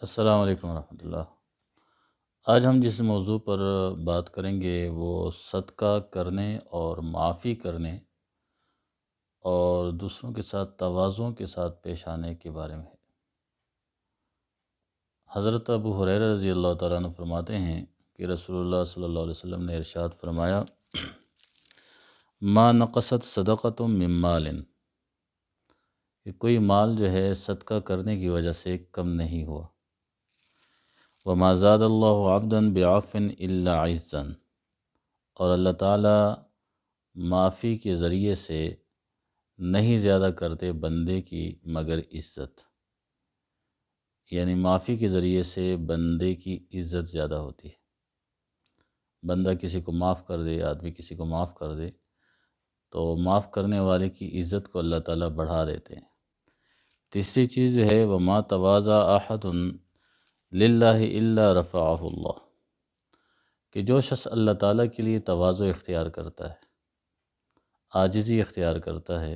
السلام علیکم ورحمۃ اللہ۔ آج ہم جس موضوع پر بات کریں گے وہ صدقہ کرنے اور معافی کرنے اور دوسروں کے ساتھ تواضع کے ساتھ پیش آنے کے بارے میں ہے۔ حضرت ابو ہریرہ رضی اللہ تعالیٰ عنہ فرماتے ہیں کہ رسول اللہ صلی اللہ علیہ وسلم نے ارشاد فرمایا، ما نقصت صدقۃ من مال، کہ کوئی مال جو ہے صدقہ کرنے کی وجہ سے کم نہیں ہوا۔ وما زاد اللہ عبدا بعفو الا عزا، اور اللہ تعالیٰ معافی کے ذریعے سے نہیں زیادہ کرتے بندے کی مگر عزت، یعنی معافی کے ذریعے سے بندے کی عزت زیادہ ہوتی ہے۔ بندہ کسی کو معاف کر دے، آدمی کسی کو معاف کر دے تو معاف کرنے والے کی عزت کو اللہ تعالیٰ بڑھا دیتے ہیں۔ تیسری چیز جو ہے وما تواضع احد للہ الا رفعہ اللہ، کہ جو شخص اللہ تعالیٰ کے لیے تواضع اختیار کرتا ہے، عاجزی اختیار کرتا ہے،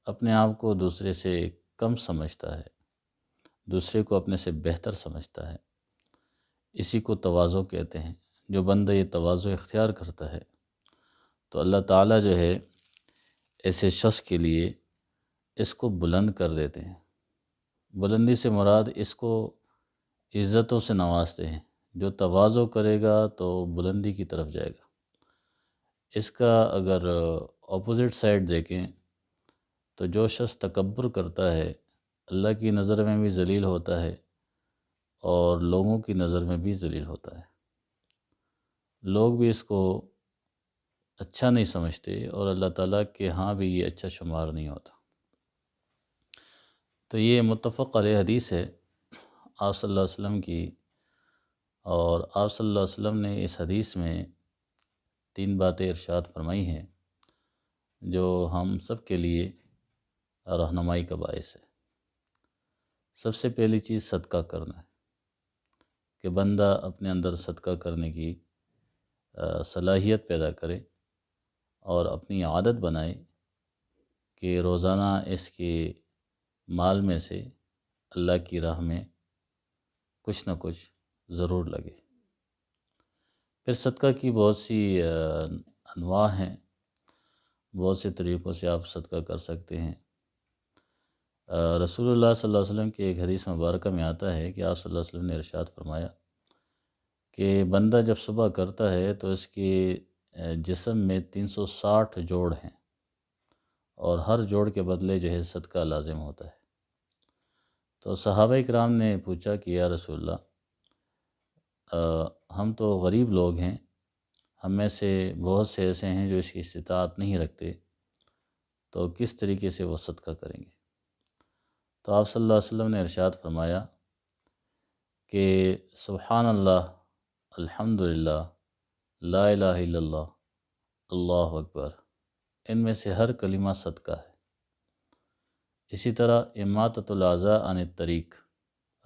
اپنے آپ کو دوسرے سے کم سمجھتا ہے، دوسرے کو اپنے سے بہتر سمجھتا ہے، اسی کو تواضع کہتے ہیں۔ جو بندہ یہ تواضع اختیار کرتا ہے تو اللہ تعالیٰ جو ہے ایسے شخص کے لیے اس کو بلند کر دیتے ہیں۔ بلندی سے مراد اس کو عزتوں سے نوازتے ہیں۔ جو تواضع کرے گا تو بلندی کی طرف جائے گا۔ اس کا اگر اپوزٹ سائڈ دیکھیں تو جو شخص تکبر کرتا ہے اللہ کی نظر میں بھی ذلیل ہوتا ہے اور لوگوں کی نظر میں بھی ذلیل ہوتا ہے۔ لوگ بھی اس کو اچھا نہیں سمجھتے اور اللہ تعالیٰ کے ہاں بھی یہ اچھا شمار نہیں ہوتا۔ تو یہ متفق علیہ حدیث ہے آپ صلی اللہ علیہ وسلم کی، اور آپ صلی اللہ علیہ وسلم نے اس حدیث میں 3 باتیں ارشاد فرمائی ہیں جو ہم سب کے لیے رہنمائی کا باعث ہے۔ سب سے پہلی چیز صدقہ کرنا ہے، کہ بندہ اپنے اندر صدقہ کرنے کی صلاحیت پیدا کرے اور اپنی عادت بنائے کہ روزانہ اس کے مال میں سے اللہ کی راہ میں کچھ نہ کچھ ضرور لگے۔ پھر صدقہ کی بہت سی انواع ہیں، بہت سے طریقوں سے آپ صدقہ کر سکتے ہیں۔ رسول اللہ صلی اللہ علیہ وسلم کی ایک حدیث مبارکہ میں آتا ہے کہ آپ صلی اللہ علیہ وسلم نے ارشاد فرمایا کہ بندہ جب صبح کرتا ہے تو اس کے جسم میں 360 جوڑ ہیں اور ہر جوڑ کے بدلے جو ہے صدقہ لازم ہوتا ہے۔ تو صحابہ اکرام نے پوچھا کہ یا رسول اللہ، ہم تو غریب لوگ ہیں، ہم میں سے بہت سے ایسے ہیں جو اس کی استطاعت نہیں رکھتے، تو کس طریقے سے وہ صدقہ کریں گے؟ تو آپ صلی اللہ علیہ وسلم نے ارشاد فرمایا کہ سبحان اللہ، الحمدللہ، لا الہ الا اللہ، اللہ اکبر، ان میں سے ہر کلمہ صدقہ ہے۔ اسی طرح اماطۃ الاذی عن الطریق،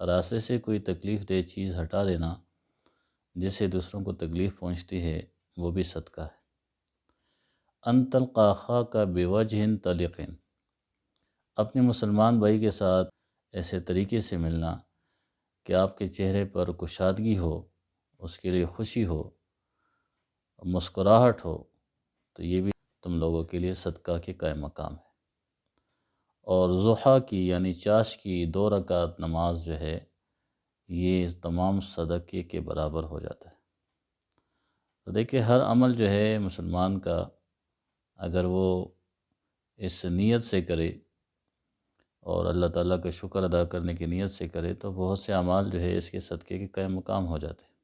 راستے سے کوئی تکلیف دہ چیز ہٹا دینا جس سے دوسروں کو تکلیف پہنچتی ہے، وہ بھی صدقہ ہے۔ ان تلقی اخاک بوجہ طلق، اپنے مسلمان بھائی کے ساتھ ایسے طریقے سے ملنا کہ آپ کے چہرے پر کشادگی ہو، اس کے لیے خوشی ہو، مسکراہٹ ہو، تو یہ بھی تم لوگوں کے لیے صدقہ کے قائم مقام ہے۔ اور ضحیٰ کی یعنی چاش کی 2 رکعت نماز جو ہے یہ اس تمام صدقے کے برابر ہو جاتا ہے۔ تو دیکھیں ہر عمل جو ہے مسلمان کا اگر وہ اس نیت سے کرے اور اللہ تعالیٰ کا شکر ادا کرنے کی نیت سے کرے تو بہت سے اعمال جو ہے اس کے صدقے کے قائم مقام ہو جاتے ہیں۔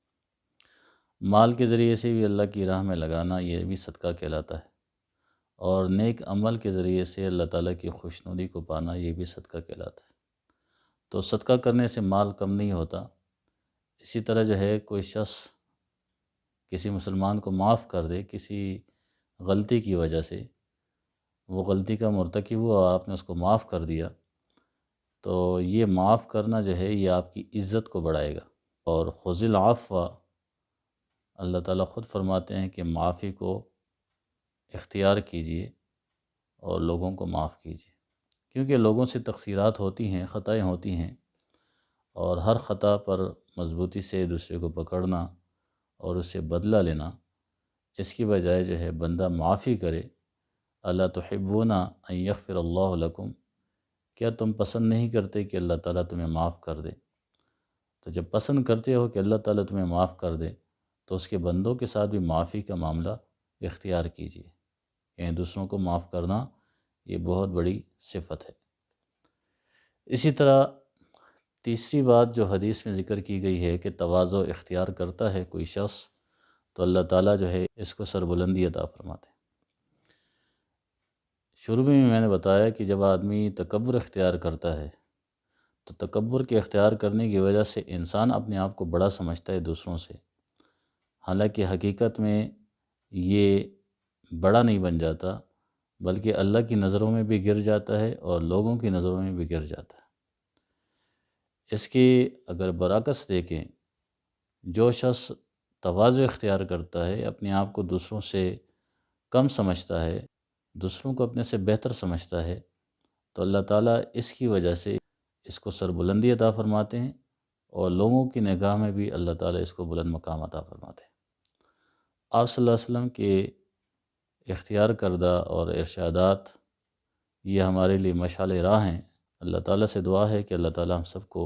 مال کے ذریعے سے بھی اللہ کی راہ میں لگانا یہ بھی صدقہ کہلاتا ہے، اور نیک عمل کے ذریعے سے اللہ تعالیٰ کی خوشنودی کو پانا یہ بھی صدقہ کہلاتا ہے۔ تو صدقہ کرنے سے مال کم نہیں ہوتا۔ اسی طرح جو ہے کوئی شخص کسی مسلمان کو معاف کر دے کسی غلطی کی وجہ سے، وہ غلطی کا مرتکب ہوا اور آپ نے اس کو معاف کر دیا، تو یہ معاف کرنا جو ہے یہ آپ کی عزت کو بڑھائے گا۔ اور خذ العفو، اللہ تعالیٰ خود فرماتے ہیں کہ معافی کو اختیار کیجیے اور لوگوں کو معاف کیجیے، کیونکہ لوگوں سے تقصیرات ہوتی ہیں، خطائیں ہوتی ہیں، اور ہر خطا پر مضبوطی سے دوسرے کو پکڑنا اور اس سے بدلہ لینا، اس کی بجائے جو ہے بندہ معافی کرے۔ الا تحبون ان یغفر اللہ لکم، کیا تم پسند نہیں کرتے کہ اللہ تعالیٰ تمہیں معاف کر دے؟ تو جب پسند کرتے ہو کہ اللہ تعالیٰ تمہیں معاف کر دے تو اس کے بندوں کے ساتھ بھی معافی کا معاملہ اختیار کیجیے، یعنی دوسروں کو معاف کرنا یہ بہت بڑی صفت ہے۔ اسی طرح تیسری بات جو حدیث میں ذکر کی گئی ہے کہ تواضع اختیار کرتا ہے کوئی شخص تو اللہ تعالیٰ جو ہے اس کو سربلندی عطا فرماتے ہیں۔ شروع میں نے بتایا کہ جب آدمی تکبر اختیار کرتا ہے تو تکبر کے اختیار کرنے کی وجہ سے انسان اپنے آپ کو بڑا سمجھتا ہے دوسروں سے، حالانکہ حقیقت میں یہ بڑا نہیں بن جاتا بلکہ اللہ کی نظروں میں بھی گر جاتا ہے اور لوگوں کی نظروں میں بھی گر جاتا ہے۔ اس کی اگر برعکس دیکھیں، جو شخص تواضع اختیار کرتا ہے، اپنے آپ کو دوسروں سے کم سمجھتا ہے، دوسروں کو اپنے سے بہتر سمجھتا ہے، تو اللہ تعالیٰ اس کی وجہ سے اس کو سربلندی عطا فرماتے ہیں اور لوگوں کی نگاہ میں بھی اللہ تعالیٰ اس کو بلند مقام عطا فرماتے ہیں۔ آپ صلی اللہ علیہ وسلم کے اختیار کردہ اور ارشادات یہ ہمارے لیے مشعل راہ ہیں۔ اللہ تعالیٰ سے دعا ہے کہ اللہ تعالیٰ ہم سب کو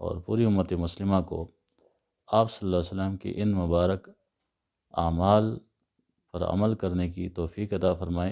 اور پوری امت مسلمہ کو آپ صلی اللہ علیہ وسلم کی ان مبارک اعمال پر عمل کرنے کی توفیق عطا فرمائے۔